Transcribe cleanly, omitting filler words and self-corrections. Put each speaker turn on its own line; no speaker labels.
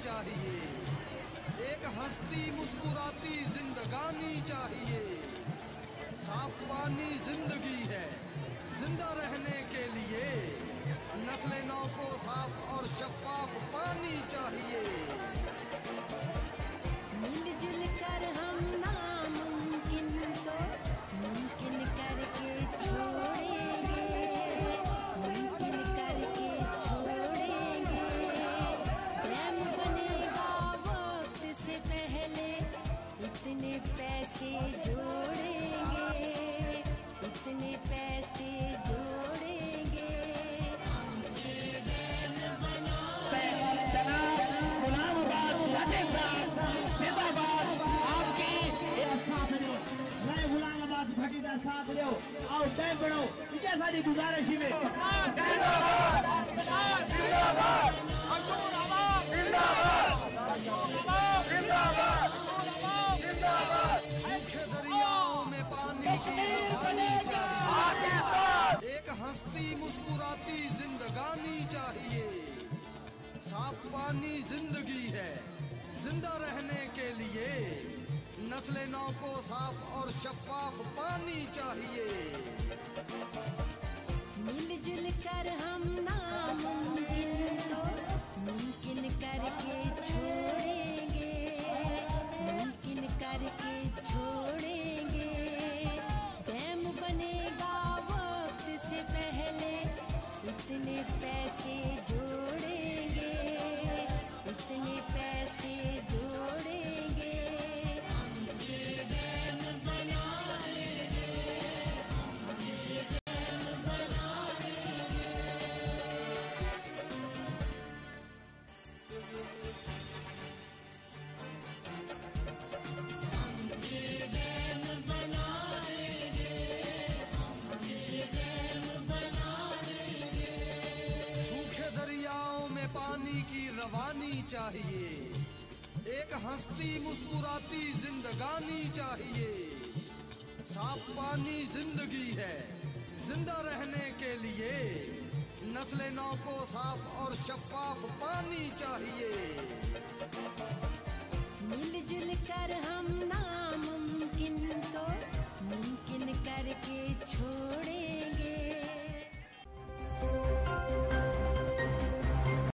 चाहिए, एक हंसती मुस्कुराती जिंदगानी चाहिए। साफ पानी जिंदगी है, जिंदा रहने के लिए नस्ले नौ को साफ और शफाफ पानी चाहिए।
मिलजुल कर हम नामुमकिन को मुमकिन करके छोड़ेंगे, मुमकिन करके छोड़ेंगे। प्रेम बनेगा वक्त से पहले, इतने पैसे जोड़ेंगे, इतने पैसे जोड़ेंगे।
भटीदा साथ दो और टाइम बढ़ो, ये सारी गुजारिश में
सूखे दरियाओं में पानी चाहिए, एक हंसती मुस्कुराती जिंदगानी चाहिए। साफ पानी जिंदगी है, जिंदा रहने के लिए नस्ले नौ को साफ और शफाफ पानी चाहिए।
मिलजुल कर हम नामुमकिन को मुमकिन करके छोड़ेंगे, मुमकिन करके छोड़ेंगे। डैम बनेगा वक्त से पहले, इतने पैसे जोड़ेंगे, इतने पैसे जोड़ेंगे।
पानी की रवानी चाहिए, एक हंसती मुस्कुराती जिंदगानी चाहिए। साफ पानी जिंदगी है, जिंदा रहने के लिए नस्ले नौ को साफ और शफाफ पानी चाहिए।
मिलजुल कर हम नाम